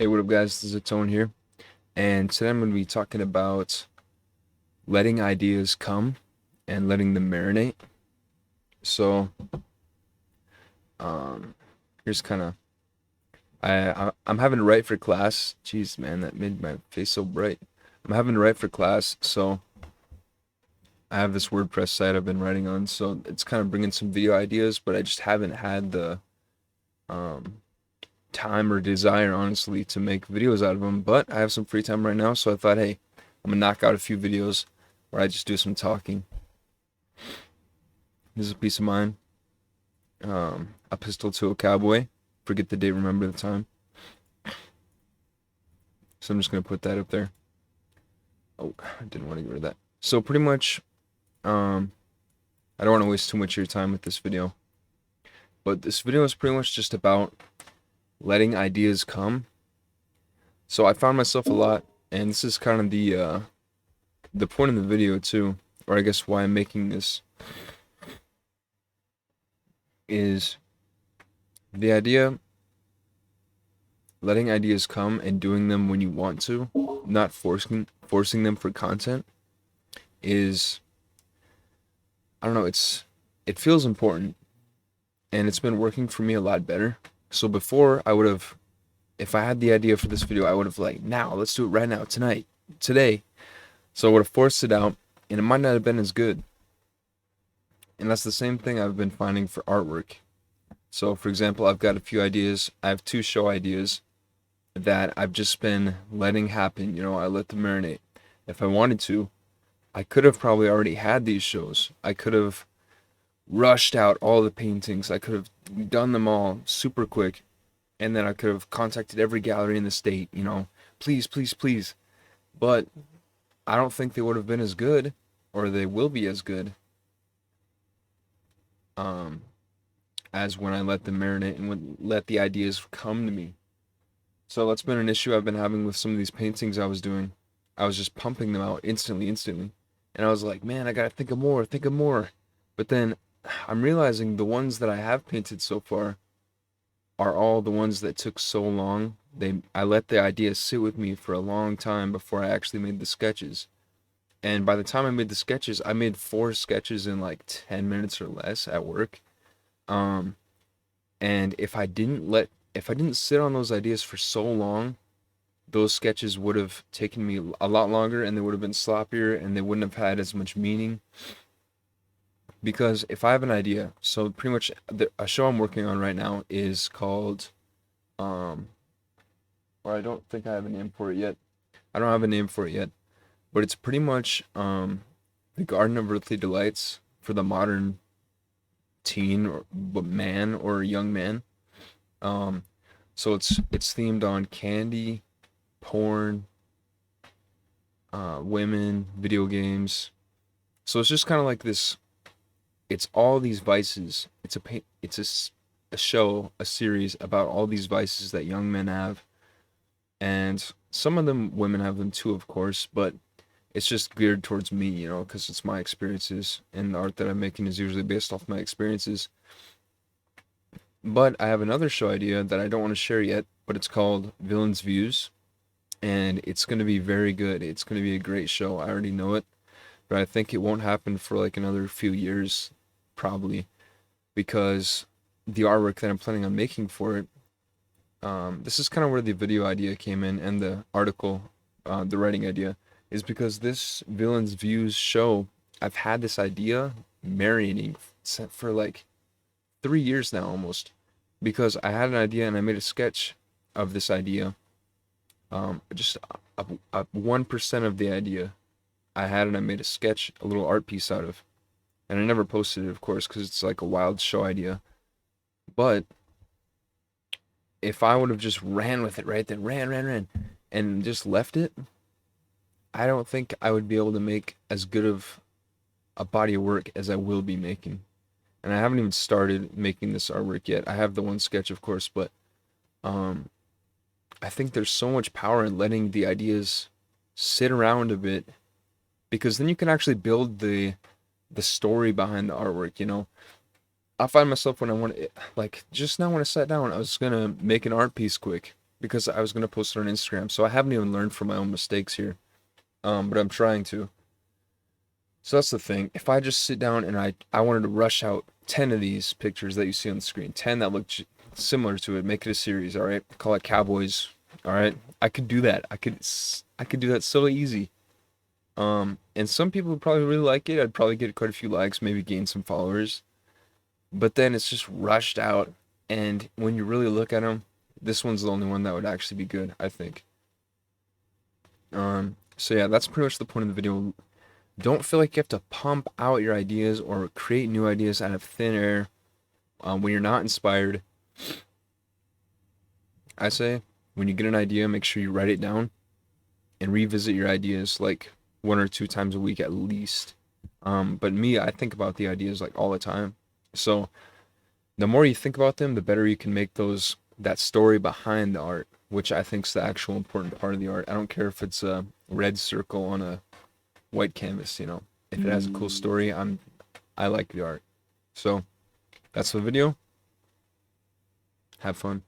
Hey, what up, guys? This is Tone here, and today I'm going to be talking about letting ideas come and letting them marinate. So, um, here's kind of I'm having to write for class. Jeez, man, that made my face so bright. I'm having to write for class, so I have this WordPress site I've been writing on. So it's kind of bringing some video ideas, but I just haven't had the um, time or desire, honestly, to make videos out of them. But I have some free time right now, so I thought, hey, I'm gonna knock out a few videos where I just do some talking. This is a piece of mine. A pistol to a cowboy. Forget the date, remember the time. So I'm just gonna put that up there. Oh, I didn't want to get rid of that. So pretty much, I don't want to waste too much of your time with this video. But this video is pretty much just about letting ideas come. So I found myself a lot, and this is kind of the point of the video too, or I guess why I'm making this, is the idea letting ideas come and doing them when you want to, not forcing them for content, is, I don't know, it feels important, and it's been working for me a lot better. So before, I would have, if I had the idea for this video, I would have like, now, let's do it right now, tonight, today. So I would have forced it out, and it might not have been as good. And that's the same thing I've been finding for artwork. So for example, I've got a few ideas. I have 2 show ideas that I've just been letting happen. I let them marinate. If I wanted to, I could have probably already had these shows. I could have rushed out all the paintings. I could have done them all super quick. And then I could have contacted every gallery in the state, please, please, please. But I don't think they would have been as good, or they will be as good, as when I let them marinate and let the ideas come to me. So that's been an issue I've been having with some of these paintings I was doing. I was just pumping them out instantly. And I was like, man, I gotta think of more, think of more. But then I'm realizing the ones that I have painted so far are all the ones that took so long. I let the ideas sit with me for a long time before I actually made the sketches. And by the time I made the sketches, I made 4 sketches in like 10 minutes or less at work. And if I didn't sit on those ideas for so long, those sketches would have taken me a lot longer, and they would have been sloppier, and they wouldn't have had as much meaning. Because if I have an idea, so pretty much a show I'm working on right now is called, or I don't think I have a name for it yet. I don't have a name for it yet, but it's pretty much the Garden of Earthly Delights for the modern teen or man or young man. So it's themed on candy, porn, women, video games. So it's just kind of like this. It's all these vices. It's a show, a series about all these vices that young men have, and some of them women have them too, of course. But it's just geared towards me, because it's my experiences, and the art that I'm making is usually based off my experiences. But I have another show idea that I don't want to share yet, but it's called Villain's Views, and it's going to be very good. It's going to be a great show. I already know it, but I think it won't happen for like another few years, probably, because the artwork that I'm planning on making for it, this is kind of where the video idea came in, and the article, the writing idea, is because this Villain's Views show, I've had this idea marinating for like 3 years now almost, because I had an idea and I made a sketch of this idea, just 1% of the idea I had, and I made a sketch, a little art piece out of, and I never posted it, of course, because it's like a wild show idea. But if I would have just ran with it right then, ran, and just left it, I don't think I would be able to make as good of a body of work as I will be making. And I haven't even started making this artwork yet. I have the one sketch, of course, but I think there's so much power in letting the ideas sit around a bit, because then you can actually build the story behind the artwork. I find myself when I want to, like, just now when I sat down, I was gonna make an art piece quick, because I was gonna post it on Instagram, so I haven't even learned from my own mistakes here. But I'm trying to. So that's the thing. If I just sit down and I wanted to rush out 10 of these pictures that you see on the screen, 10 that look similar to it, make it a series, all right? Call it Cowboys, all right? I could do that. I could do that so easy. And some people would probably really like it. I'd probably get quite a few likes, maybe gain some followers. But then it's just rushed out, and when you really look at them, this one's the only one that would actually be good, I think. So yeah, that's pretty much the point of the video. Don't feel like you have to pump out your ideas or create new ideas out of thin air when you're not inspired. I say when you get an idea, make sure you write it down and revisit your ideas like 1 or 2 times a week at least. But me, I think about the ideas like all the time. So the more you think about them, the better you can make that story behind the art, which I think is the actual important part of the art. I don't care if it's a red circle on a white canvas, you know. If it has a cool story, I like the art. So that's the video. Have fun.